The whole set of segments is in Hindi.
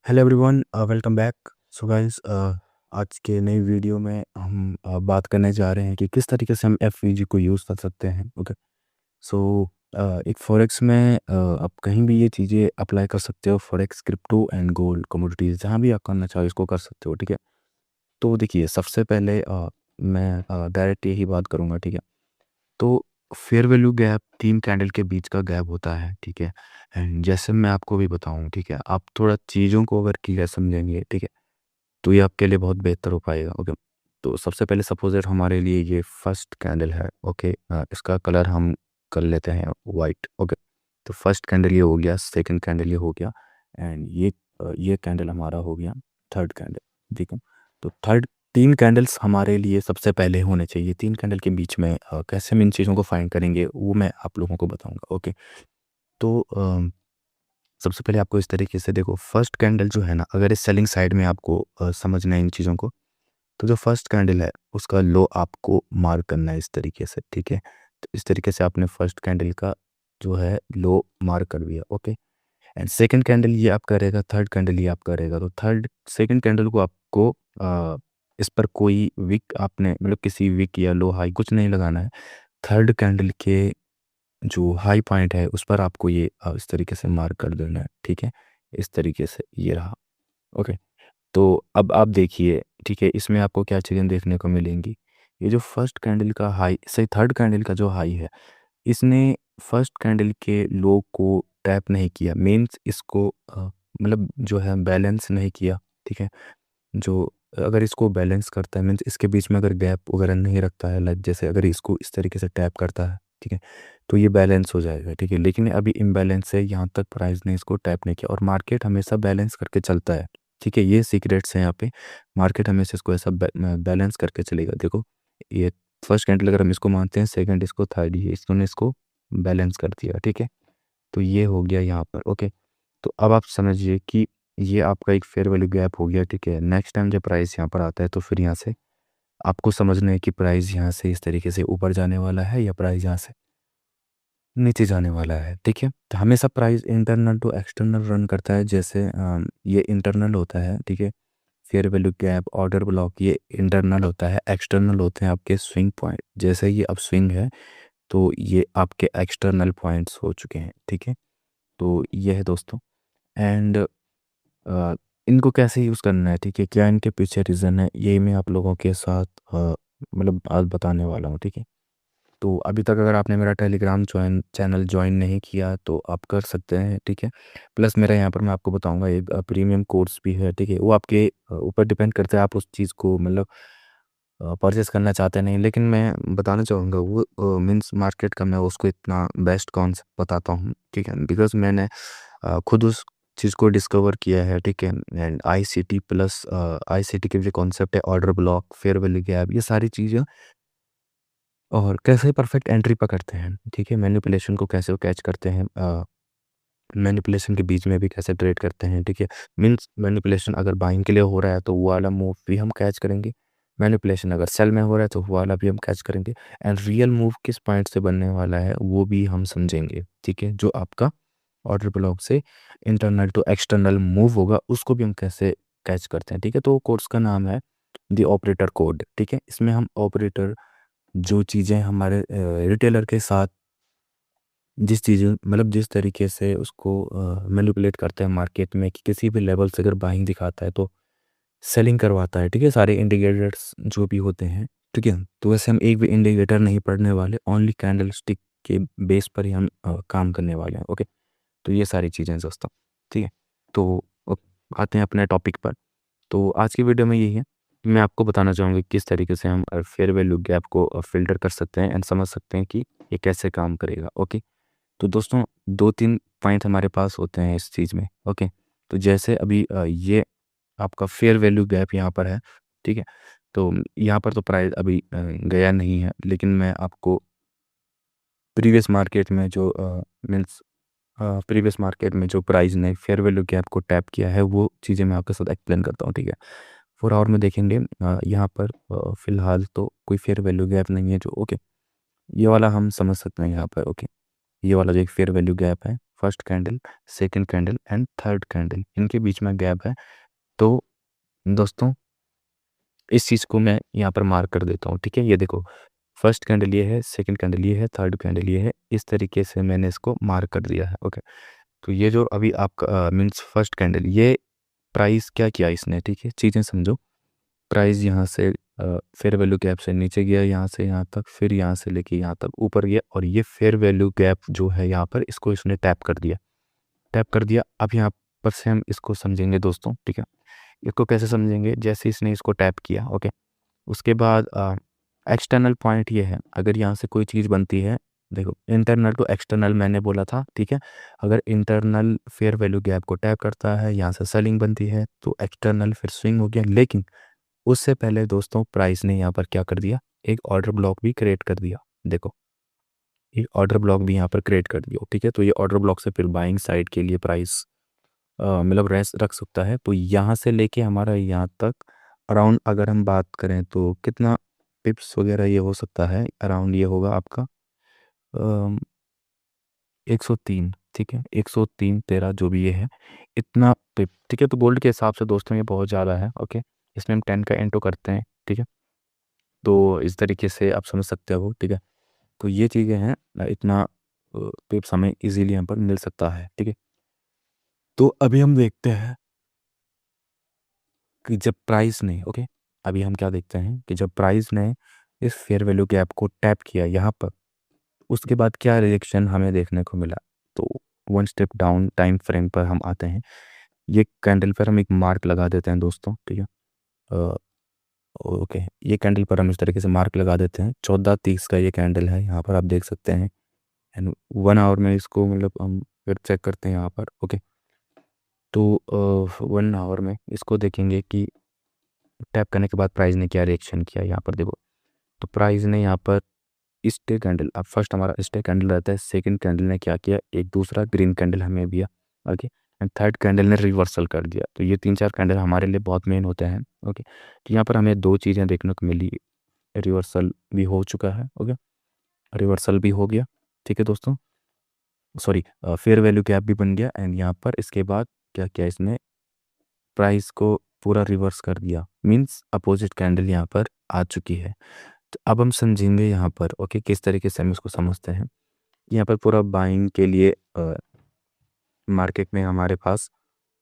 Hello everyone, welcome back. So guys, आज के नई वीडियो में हम बात करने जा रहे हैं कि किस तरीके से हम एफवीजी को यूज़ कर सकते हैं। ओके। सो एक फॉरेक्स में आप कहीं भी ये चीज़ें अप्लाई कर सकते हो। Forex, crypto and gold commodities, जहाँ भी आप करना चाहो इसको कर सकते हो। ठीक है। तो देखिए, सबसे पहले मैं डायरेक्ट यही बात करूँगा। ठीक है। तो फेयर वैल्यू गैप 3 कैंडल के बीच का गैप होता है। ठीक है। एंड जैसे मैं आपको भी बताऊँ, ठीक है, आप थोड़ा चीज़ों को अगर क्लियर समझेंगे, ठीक है, तो ये आपके लिए बहुत बेहतर हो पाएगा। ओके। तो सबसे पहले सपोज दैट हमारे लिए ये फर्स्ट कैंडल है। ओके। इसका कलर हम कर लेते हैं वाइट। ओके। तो फर्स्ट कैंडल ये हो गया, सेकंड कैंडल ये हो गया, एंड ये कैंडल हमारा हो गया थर्ड कैंडल। ठीक है। तो थर्ड 3 कैंडल्स हमारे लिए सबसे पहले होने चाहिए। 3 कैंडल के बीच में कैसे हम इन चीज़ों को फाइंड करेंगे वो मैं आप लोगों को बताऊंगा। ओके। तो सबसे पहले आपको इस तरीके से देखो, फर्स्ट कैंडल जो है ना, अगर इस सेलिंग साइड में आपको समझना है इन चीज़ों को, तो जो फर्स्ट कैंडल है उसका लो आपको मार्क करना है इस तरीके से। ठीक है। तो इस तरीके से आपने फर्स्ट कैंडल का जो है लो मार्क कर दिया। ओके। एंड सेकंड कैंडल ये आप करेगा, थर्ड कैंडल ये आप करेगा। तो थर्ड सेकंड कैंडल को आपको इस पर कोई विक आपने मतलब किसी विक या लो हाई कुछ नहीं लगाना है। थर्ड कैंडल के जो हाई पॉइंट है उस पर आपको ये इस तरीके से मार्क कर देना है। ठीक है। इस तरीके से ये रहा। ओके। तो अब आप देखिए, ठीक है, इसमें आपको क्या चीज़ें देखने को मिलेंगी। ये जो फर्स्ट कैंडल का हाई सही थर्ड कैंडल का जो हाई है, इसने फर्स्ट कैंडल के लो को टैप नहीं किया। मीन्स इसको मतलब जो है बैलेंस नहीं किया। ठीक है। जो अगर इसको बैलेंस करता है, मीन्स इसके बीच में अगर गैप वगैरह नहीं रखता है, लाइक जैसे अगर इसको इस तरीके से टैप करता है, ठीक है, तो ये बैलेंस हो जाएगा। ठीक है। लेकिन अभी इम्बैलेंस है, यहाँ तक प्राइस ने इसको टैप नहीं किया, और मार्केट हमेशा बैलेंस करके चलता है। ठीक है। ये सीक्रेट्स हैं यहाँ पे। मार्केट हमेशा इसको ऐसा बैलेंस करके चलेगा। देखो, ये फर्स्ट कैंडल अगर हम इसको मानते हैं, सेकंड इसको, थर्ड ये इसने इसको बैलेंस कर दिया। ठीक है। तो ये हो गया यहाँ पर। ओके। तो अब आप समझिए कि ये आपका एक फेयर वैल्यू गैप हो गया। ठीक है। नेक्स्ट टाइम जब प्राइस यहाँ पर आता है तो फिर यहाँ से आपको समझना है कि प्राइस यहाँ से इस तरीके से ऊपर जाने वाला है या प्राइस यहाँ से नीचे जाने वाला है। ठीक है। तो हमेशा price internal to external run करता है। जैसे ये इंटरनल होता है। ठीक है। Fair value gap, order block, ये इंटरनल होता है। एक्सटर्नल होते हैं आपके स्विंग पॉइंट। जैसे ये अब स्विंग है तो ये आपके एक्सटर्नल पॉइंट्स हो चुके हैं। ठीक है। तो ये है दोस्तों। एंड इनको कैसे यूज़ करना है, ठीक है, क्या इनके पीछे रीज़न है, ये मैं आप लोगों के साथ मतलब आज बताने वाला हूँ। ठीक है। तो अभी तक अगर आपने मेरा टेलीग्राम चैनल ज्वाइन नहीं किया तो आप कर सकते हैं। ठीक है। प्लस मेरा यहाँ पर मैं आपको बताऊँगा एक प्रीमियम कोर्स भी है। ठीक है। वो आपके ऊपर डिपेंड करता है, आप उस चीज़ को मतलब परचेज़ करना चाहते नहीं, लेकिन मैं बताना चाहूँगा वो मीन्स मार्केट का मैं उसको इतना बेस्ट कॉन्सेप्ट बताता हूँ। ठीक है। बिकॉज़ मैंने खुद उस चीज़ को डिस्कवर किया है। ठीक है। एंड आईसीटी प्लस आईसीटी के जो कॉन्सेप्ट है, order block, fair value gap, ये सारी चीज़ें, और कैसे परफेक्ट एंट्री पकड़ते हैं। ठीक है। मैनिपुलेशन को कैसे वो कैच करते हैं, मैनिपुलेशन के बीच में भी कैसे ट्रेड करते हैं। ठीक है। मीन्स मैनिपुलेशन अगर बाइंग के लिए हो रहा है तो वो वाला मूव भी हम कैच करेंगे। मैनिपुलेशन अगर सेल में हो रहा है तो वो वाला भी हम कैच करेंगे। एंड रियल मूव किस पॉइंट से बनने वाला है वो भी हम समझेंगे। ठीक है। जो आपका ऑर्डर ब्लॉक से इंटरनल टू एक्सटर्नल मूव होगा उसको भी हम कैसे कैच करते हैं। ठीक है। तो कोर्स का नाम है द ऑपरेटर कोड। ठीक है। इसमें हम ऑपरेटर जो चीज़ें हमारे रिटेलर के साथ जिस चीज़ें मतलब जिस तरीके से उसको मैनिपुलेट करते हैं मार्केट में, कि किसी भी लेवल से अगर बाइंग दिखाता है तो सेलिंग करवाता है। ठीक है। सारे इंडिकेटर्स जो भी होते हैं। ठीक है। तो वैसे हम एक भी इंडिकेटर नहीं पढ़ने वाले, ओनली कैंडल स्टिक के बेस पर ही हम काम करने वाले हैं। ओके। तो ये सारी चीज़ें हैं दोस्तों। ठीक है। तो आते हैं अपने टॉपिक पर। तो आज की वीडियो में यही है, मैं आपको बताना चाहूँगा किस तरीके से हम फेयर वैल्यू गैप को फ़िल्टर कर सकते हैं एंड समझ सकते हैं कि ये कैसे काम करेगा। ओके। तो दोस्तों 2-3 पॉइंट हमारे पास होते हैं इस चीज़ में। ओके। तो जैसे अभी ये आपका फेयर वैल्यू गैप यहाँ पर है। ठीक है। तो यहाँ पर तो प्राइस अभी गया नहीं है, लेकिन मैं आपको प्रीवियस मार्केट में जो मीन्स प्रीवियस मार्केट में जो प्राइस ने फेयर वैल्यू गैप को टैप किया है वो चीज़ें मैं आपके साथ एक्सप्लेन करता हूँ। ठीक है। 4 आवर में देखेंगे, यहाँ पर फ़िलहाल तो कोई फेयर वैल्यू गैप नहीं है जो। ओके। ये वाला हम समझ सकते हैं यहाँ पर। ओके। ये वाला जो एक फेयर वैल्यू गैप है first candle, second candle and third candle, इनके बीच में गैप है। तो दोस्तों इस चीज़ को मैं यहाँ पर मार्क कर देता हूँ, ठीक है। ये देखो फर्स्ट कैंडल ये है, सेकंड कैंडल ये है, थर्ड कैंडल ये है, इस तरीके से मैंने इसको मार्क कर दिया है। ओके, तो ये जो अभी आपका मीन्स फर्स्ट कैंडल, ये प्राइस क्या किया इसने, ठीक है, चीज़ें समझो। प्राइस यहाँ से फेयर वैल्यू गैप से नीचे गया, यहाँ से यहाँ तक, फिर यहाँ से लेके यहाँ तक ऊपर गया, और ये फेयर वैल्यू गैप जो है यहाँ पर, इसको इसने टैप कर दिया, टैप कर दिया। अब यहाँ पर से हम इसको समझेंगे दोस्तों, ठीक है। इसको कैसे समझेंगे, जैसे इसने इसको टैप किया, ओके, उसके बाद एक्सटर्नल पॉइंट ये है, अगर यहाँ से कोई चीज़ बनती है, देखो इंटरनल टू एक्सटर्नल मैंने बोला था, ठीक है। अगर इंटरनल फेयर वैल्यू गैप को टैप करता है, यहाँ से सेलिंग बनती है, तो एक्सटर्नल फिर स्विंग हो गया। लेकिन उससे पहले दोस्तों प्राइस ने यहाँ पर क्या कर दिया, एक ऑर्डर ब्लॉक भी क्रिएट कर दिया। देखो एक ऑर्डर ब्लॉक भी यहाँ पर क्रिएट कर दिया, ठीक है। तो ये ऑर्डर ब्लॉक से फिर बाइंग साइड के लिए प्राइस मतलब रेस रख सकता है। तो यहाँ से लेके हमारा यहाँ तक अराउंड अगर हम बात करें तो कितना पिप्स वगैरह ये हो सकता है, अराउंड ये होगा आपका 103, ठीक है, 103.13 जो भी ये है, इतना पिप, ठीक है। तो गोल्ड के हिसाब से दोस्तों ये बहुत ज़्यादा है। ओके, इसमें हम 10 का इंटू करते हैं, ठीक है। तो इस तरीके से आप समझ सकते हो, ठीक है। तो ये चीज़ें हैं, इतना पिप्स हमें इजीली यहाँ पर मिल सकता है, ठीक है। तो अभी हम देखते हैं कि जब प्राइस ने, ओके, अभी हम क्या देखते हैं कि जब प्राइस ने इस फेयर वैल्यू गैप को टैप किया यहाँ पर, उसके बाद क्या रिएक्शन हमें देखने को मिला। तो one step down time frame पर हम आते हैं, ये कैंडल पर हम एक मार्क लगा देते हैं दोस्तों, ठीक है। ओके, ये कैंडल पर हम इस तरीके से मार्क लगा देते हैं। 14:30 का ये कैंडल है, यहाँ पर आप देख सकते हैं। एंड 1 आवर में इसको मतलब हम फिर चेक करते हैं यहाँ पर। ओके, तो 1 आवर में इसको देखेंगे कि टैप करने के बाद प्राइस ने क्या रिएक्शन किया। यहाँ पर देखो, तो प्राइस ने यहाँ पर स्टे कैंडल, अब फर्स्ट हमारा स्टे कैंडल रहता है, सेकंड कैंडल ने क्या किया, एक दूसरा ग्रीन कैंडल हमें दिया। ओके, एंड थर्ड कैंडल ने रिवर्सल कर दिया। तो ये 3-4 कैंडल हमारे लिए बहुत मेन होते हैं। ओके, तो यहाँ पर हमें 2 चीज़ें देखने को मिली, रिवर्सल भी हो चुका है। ओके, रिवर्सल भी हो गया, ठीक है दोस्तों, सॉरी फेयर वैल्यू गैप भी बन गया। एंड यहाँ पर इसके बाद क्या किया इसने, प्राइस को पूरा रिवर्स कर दिया, मीन्स अपोजिट कैंडल यहाँ पर आ चुकी है। तो अब हम समझेंगे यहाँ पर, ओके, किस तरीके से हम इसको समझते हैं। यहाँ पर पूरा बाइंग के लिए मार्केट में हमारे पास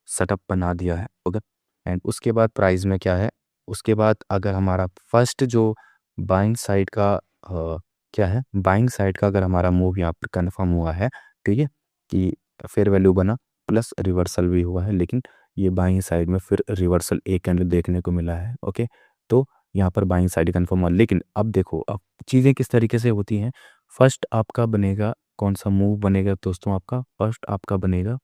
सेटअप बना दिया है। ओके, एंड उसके बाद प्राइस में क्या है, उसके बाद अगर हमारा फर्स्ट जो बाइंग साइड का क्या है, बाइंग साइड का अगर हमारा मूव यहाँ पर कन्फर्म हुआ है, ठीक है, कि फेयर वैल्यू बना प्लस रिवर्सल भी हुआ है, लेकिन ये बाइंग साइड में फिर रिवर्सल एक कैंडल देखने को मिला है। ओके, तो यहाँ पर बाइंग साइड कन्फर्म हुआ। लेकिन अब देखो, अब चीज़ें किस तरीके से होती हैं। फर्स्ट आपका बनेगा कौन सा मूव बनेगा दोस्तों, आपका फर्स्ट आपका बनेगा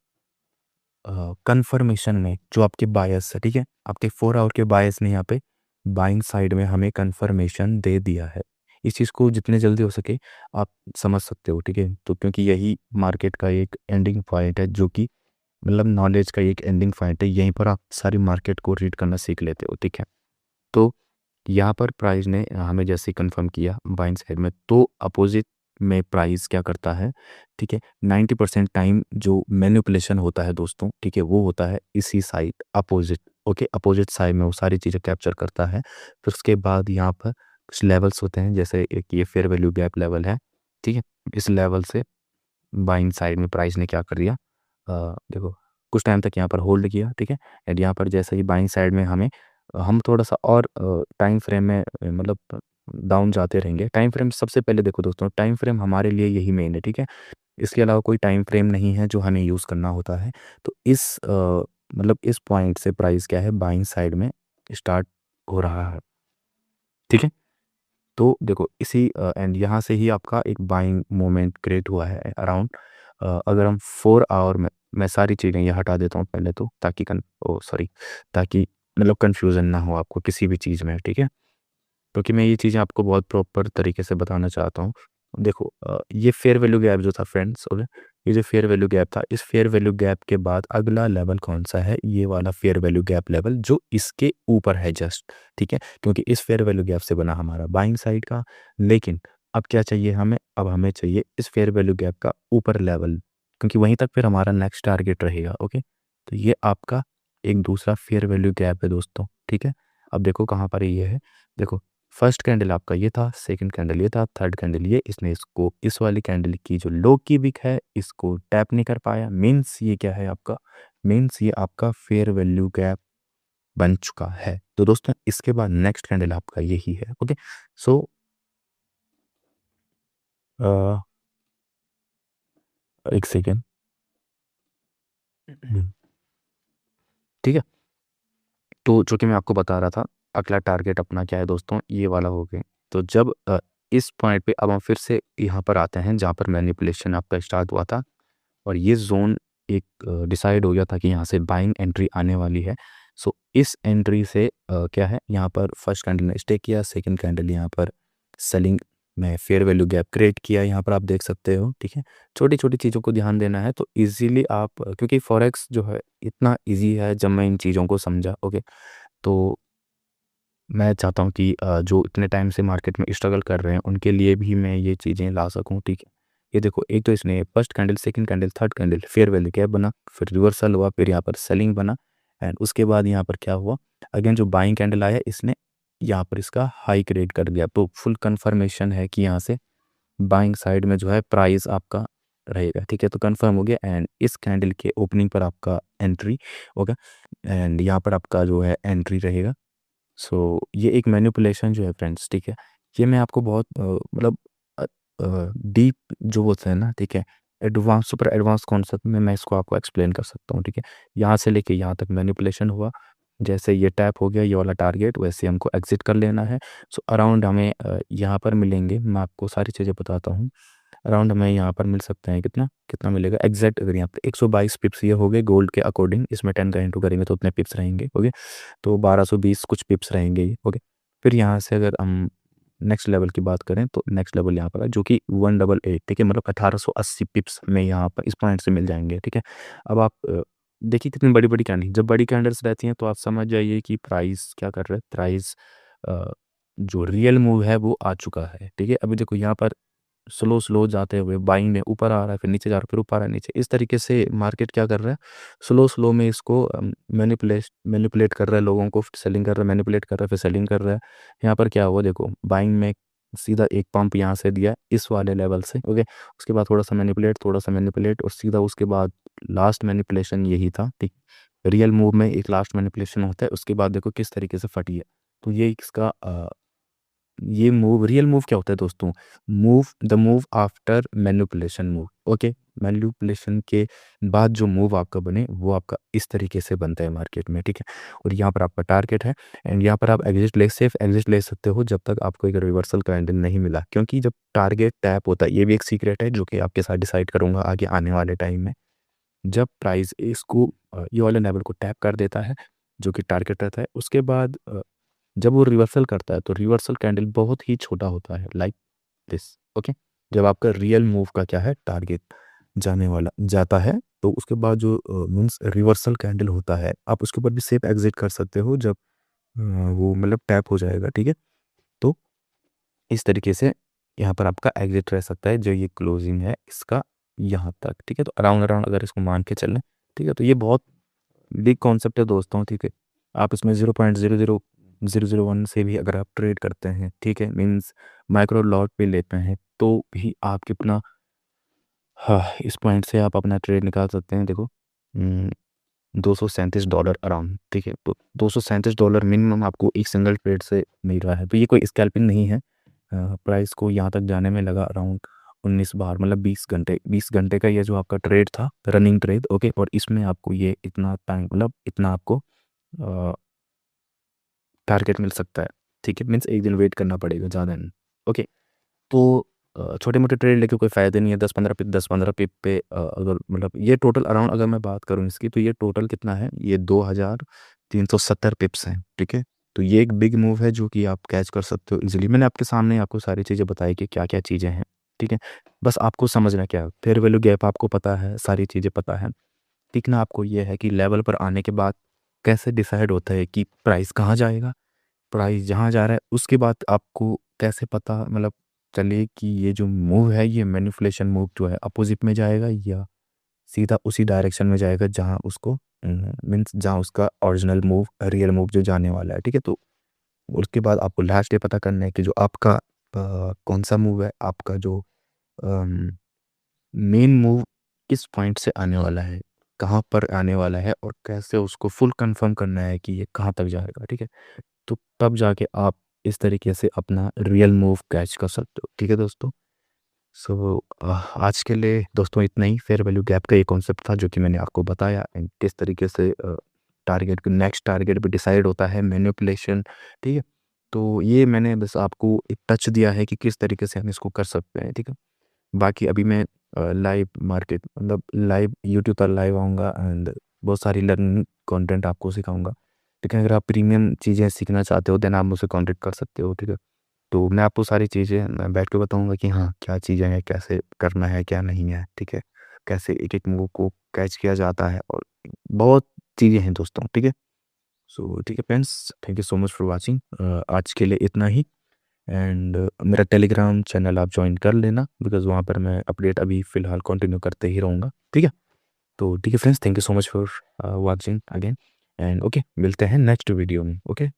कंफर्मेशन में जो आपके बायस है, ठीक है, आपके 4 आवर के बायस ने यहाँ पे बाइंग साइड में हमें कंफर्मेशन दे दिया है। इस चीज़ को जितने जल्दी हो सके आप समझ सकते हो, ठीक है। तो क्योंकि यही मार्केट का एक एंडिंग पॉइंट है, जो कि मतलब नॉलेज का एक एंडिंग पॉइंट है, यहीं पर आप सारी मार्केट को रीड करना सीख लेते हो, ठीक है। तो यहाँ पर प्राइस ने हमें जैसे कंफर्म किया बाइंग साइड में, तो अपोजिट में प्राइस क्या करता है, ठीक है। 90% टाइम जो मैनिपुलेशन होता है दोस्तों, ठीक है, वो होता है इसी side opposite. Okay, opposite side में वो सारी चीज़ें कैप्चर करता है। फिर उसके बाद यहाँ पर कुछ लेवल्स होते हैं, जैसे एक ये फेयर वैल्यू गैप लेवल है, ठीक है। इस लेवल से बाइंग साइड में प्राइस ने क्या कर दिया, देखो कुछ टाइम तक यहाँ पर होल्ड किया, ठीक है। एंड यहाँ पर जैसे ही बाइंग साइड में हम थोड़ा सा और टाइम फ्रेम में मतलब डाउन जाते रहेंगे। टाइम फ्रेम सबसे पहले देखो दोस्तों, टाइम फ्रेम हमारे लिए यही मेन है, ठीक है। इसके अलावा कोई टाइम फ्रेम नहीं है जो हमें यूज़ करना होता है। तो मतलब इस पॉइंट से प्राइस क्या है, बाइंग साइड में स्टार्ट हो रहा है, ठीक है। तो देखो इसी एंड यहाँ से ही आपका एक बाइंग मोमेंट क्रिएट हुआ है अराउंड, अगर हम 4 आवर में, मैं सारी चीज़ें ये हटा देता हूँ पहले तो, ताकि ताकि मतलब कन्फ्यूज़न ना हो आपको किसी भी चीज़ में, ठीक है। क्योंकि मैं ये चीज़ें आपको बहुत प्रॉपर तरीके से बताना चाहता हूँ। देखो ये फेयर वैल्यू गैप जो था फ्रेंड्स, ओके, ये जो फेयर वैल्यू गैप था, इस फेयर वैल्यू गैप के बाद अगला लेवल कौन सा है, ये वाला फेयर वैल्यू गैप लेवल जो इसके ऊपर है जस्ट, ठीक है। क्योंकि इस फेयर वैल्यू गैप से बना हमारा बाइंग साइड का। लेकिन अब क्या चाहिए हमें, अब हमें चाहिए इस फेयर वैल्यू गैप का ऊपर लेवल, क्योंकि वहीं तक फिर हमारा नेक्स्ट टारगेट रहेगा। ओके, तो ये आपका एक दूसरा फेयर वैल्यू गैप है दोस्तों, ठीक है। अब देखो कहाँ पर ये है, देखो फर्स्ट कैंडल आपका ये था, सेकंड कैंडल ये था, थर्ड कैंडल ये, इसने इसको इस वाली कैंडल की जो लो की विक है इसको टैप नहीं कर पाया, मीन्स ये क्या है आपका, मीन्स ये आपका फेयर वैल्यू गैप बन चुका है। तो दोस्तों इसके बाद नेक्स्ट कैंडल आपका यही है। ओके, सो एक सेकेंड, ठीक है। तो जो कि मैं आपको बता रहा था, अगला टारगेट अपना क्या है दोस्तों, ये वाला हो गया। तो जब इस पॉइंट पे अब हम फिर से यहाँ पर आते हैं जहाँ पर मैनिपुलेशन आपका स्टार्ट हुआ था, और ये जोन एक डिसाइड हो गया था कि यहाँ से बाइंग एंट्री आने वाली है। सो इस एंट्री से क्या है, यहाँ पर फर्स्ट कैंडल ने स्टे किया, सेकंड कैंडल यहाँ पर सेलिंग में फेयर वैल्यू गैप क्रिएट किया, यहाँ पर आप देख सकते हो, ठीक है। छोटी छोटी चीज़ों को ध्यान देना है तो इजीली आप, क्योंकि फॉरेक्स जो है इतना इजी है जब मैं इन चीज़ों को समझा। ओके, तो मैं चाहता हूँ कि जो इतने टाइम से मार्केट में स्ट्रगल कर रहे हैं उनके लिए भी मैं ये चीज़ें ला सकूँ, ठीक है। ये देखो, एक तो इसने first candle, second candle, third candle fair value gap बना, फिर रिवर्सल हुआ, फिर यहाँ पर सेलिंग बना, एंड उसके बाद यहाँ पर क्या हुआ, अगेन जो बाइंग कैंडल आया इसने यहाँ पर इसका हाई क्रिएट कर दिया। तो फुल कंफर्मेशन है कि यहाँ से बाइंग साइड में जो है प्राइस आपका रहेगा, ठीक है। तो कंफर्म हो गया, एंड इस कैंडल के ओपनिंग पर आपका एंट्री होगा, एंड यहाँ पर आपका जो है एंट्री रहेगा। सो ये एक मैनिपुलेशन जो है फ्रेंड्स, ठीक है, ये मैं आपको बहुत मतलब डीप जो होता है ना, ठीक है, एडवांस सुपर एडवांस कॉन्सेप्ट में मैं इसको आपको एक्सप्लेन कर सकता हूँ, ठीक है। यहाँ से लेके यहाँ तक मैनिपुलेशन हुआ, जैसे ये टैप हो गया ये वाला टारगेट, वैसे हमको एग्जिट कर लेना है। सो अराउंड हमें यहाँ पर मिलेंगे, मैं आपको सारी चीज़ें बताता हूँ। अराउंड हमें यहाँ पर मिल सकते हैं, कितना कितना मिलेगा एग्जैक्ट, अगर यहाँ पे 122 पिप्स ये हो गए गोल्ड के अकॉर्डिंग, इसमें 10 का इंटू करेंगे तो उतने पिप्स रहेंगे। ओके, तो 1220 कुछ पिप्स रहेंगे ये। ओके, फिर यहाँ से अगर हम नेक्स्ट लेवल की बात करें तो नेक्स्ट लेवल यहाँ पर है जो कि 188, ठीक है, मतलब 1880 पिप्स में यहाँ पर इस पॉइंट से मिल जाएंगे, ठीक है। अब आप देखिए कितनी बड़ी बड़ी कैंडल, जब बड़ी कैंडल्स रहती हैं तो आप समझ जाइए कि प्राइस क्या कर रहा है, प्राइस जो रियल मूव है वो आ चुका है, ठीक है। अभी देखो यहाँ पर स्लो स्लो जाते हुए बाइंग में ऊपर आ रहा है, फिर नीचे जा रहा है, फिर ऊपर आ रहा है, नीचे, इस तरीके से मार्केट क्या कर रहा है, स्लो स्लो में इसको मैनिपुलेट कर रहा है, लोगों को सेलिंग कर रहा है, मैनिपुलेट कर रहा है, फिर सेलिंग कर रहा है। यहाँ पर क्या हुआ देखो, बाइंग में सीधा एक पंप यहाँ से दिया इस वाले लेवल से। ओके, उसके बाद थोड़ा सा मैनिपुलेट, थोड़ा सा मैनिपुलेट, और सीधा उसके बाद लास्ट मैनिपुलेशन यही था, ठीक। रियल मूव में एक लास्ट मैनिपुलेशन होता है, उसके बाद देखो किस तरीके से फटी है। तो ये इसका ये मूव, रियल मूव क्या होता है दोस्तों, move the move after manipulation move. Okay, manipulation के बाद जो मूव आपका बने वो आपका इस तरीके से बनता है मार्केट में, ठीक है। और यहाँ पर आपका टारगेट है, एंड यहाँ पर आप एग्जिट ले, सेफ एग्जिट ले सकते हो जब तक आपको एक रिवर्सल कैंडल नहीं मिला, क्योंकि जब टारगेट टैप होता है, ये भी एक सीक्रेट है जो कि आपके साथ डिसाइड करूंगा आगे आने वाले टाइम में। जब प्राइस इसको ये वाले लेवल को टैप कर देता है जो कि टारगेट रहता है, उसके बाद जब वो रिवर्सल करता है तो रिवर्सल कैंडल बहुत ही छोटा होता है, लाइक दिस। ओके, जब आपका रियल मूव का क्या है, टारगेट जाने वाला जाता है, तो उसके बाद जो मीन्स रिवर्सल कैंडल होता है, आप उसके ऊपर भी सेफ एग्जिट कर सकते हो जब वो मतलब टैप हो जाएगा, ठीक है। तो इस तरीके से यहाँ पर आपका एग्जिट रह सकता है, जो ये क्लोजिंग है इसका यहाँ तक, ठीक है। तो अराउंड अराउंड अगर इसको मान के चलें, ठीक है, तो ये बहुत बिग कॉन्सेप्ट है दोस्तों, ठीक है। आप इसमें 0.00001 से भी अगर आप ट्रेड करते हैं, ठीक है, मीन्स माइक्रो लॉट पे लेते हैं, तो भी आप कितना, हाँ, इस पॉइंट से आप अपना ट्रेड निकाल सकते हैं। देखो $237 अराउंड, ठीक है। तो $237 मिनिमम आपको एक सिंगल ट्रेड से मिल रहा है, तो ये कोई स्कैल्पिंग नहीं है। प्राइस को यहाँ तक जाने में लगा अराउंड 19 बार, मतलब 20 घंटे, 20 घंटे का ये जो आपका ट्रेड था, रनिंग ट्रेड। ओके, और इसमें आपको ये इतना टाइम, मतलब इतना आपको टारगेट मिल सकता है, ठीक है। मीन्स एक दिन वेट करना पड़ेगा, ज़्यादा नहीं। ओके, तो छोटे मोटे ट्रेड लेके कोई फ़ायदा नहीं है। 10-15 पिप पे अगर मतलब ये टोटल अराउंड अगर मैं बात करूँ इसकी, तो ये टोटल कितना है, ये 2370 पिप्स हैं, ठीक है। तो ये एक बिग मूव है जो कि आप कैच कर सकते हो इजीली। मैंने आपके सामने आपको सारी चीज़ें बताई कि क्या क्या चीज़ें हैं, ठीक है। बस आपको समझना क्या है, फेयर वैल्यू गैप आपको पता है, सारी चीज़ें पता है। सीखना आपको ये है कि लेवल पर आने के बाद कैसे डिसाइड होता है कि प्राइस कहाँ जाएगा, प्राइस जहाँ जा रहा है उसके बाद आपको कैसे पता मतलब चले कि ये जो मूव है ये मैनिपुलेशन मूव जो है अपोजिट में जाएगा या सीधा उसी डायरेक्शन में जाएगा जहाँ उसको मीन्स जहाँ उसका ओरिजिनल मूव रियल मूव जो जाने वाला है, ठीक है। तो उसके बाद आपको लास्ट ये पता करना है कि जो आपका कौन सा मूव है, आपका जो मेन मूव किस पॉइंट से आने वाला है, कहाँ पर आने वाला है, और कैसे उसको फुल कंफर्म करना है कि ये कहाँ तक जाएगा, ठीक है। तो तब जाके आप इस तरीके से अपना रियल मूव कैच कर सकते हो, ठीक है दोस्तों। सो आज के लिए दोस्तों इतना ही। फेयर वैल्यू गैप का ये कॉन्सेप्ट था जो कि मैंने आपको बताया, एंड किस तरीके से टारगेट नेक्स्ट टारगेट पे डिसाइड होता है मैनिपुलेशन, ठीक है। तो ये मैंने बस आपको एक टच दिया है कि किस तरीके से हम इसको कर सकते हैं, ठीक है। बाकी अभी मैं लाइव मार्केट मतलब लाइव यूट्यूब पर लाइव आऊँगा एंड बहुत सारी लर्निंग कंटेंट आपको सिखाऊंगा, ठीक है। अगर आप प्रीमियम चीज़ें सीखना चाहते हो देन आप मुझसे कांटेक्ट कर सकते हो, ठीक है। तो मैं आपको सारी चीज़ें मैं बैठ के बताऊंगा कि हाँ क्या चीज़ें हैं, कैसे करना है, क्या नहीं है, ठीक है। कैसे एक एक मूव को कैच किया जाता है, और बहुत चीज़ें हैं दोस्तों, ठीक है। सो ठीक है friends, thank you so much for watching. आज के लिए इतना ही। एंड मेरा टेलीग्राम चैनल आप ज्वाइन कर लेना, बिकॉज़ वहाँ पर मैं अपडेट अभी फ़िलहाल कंटिन्यू करते ही रहूँगा, ठीक है। तो ठीक है friends, thank you so much for watching again, and okay मिलते हैं नेक्स्ट वीडियो में, ओके।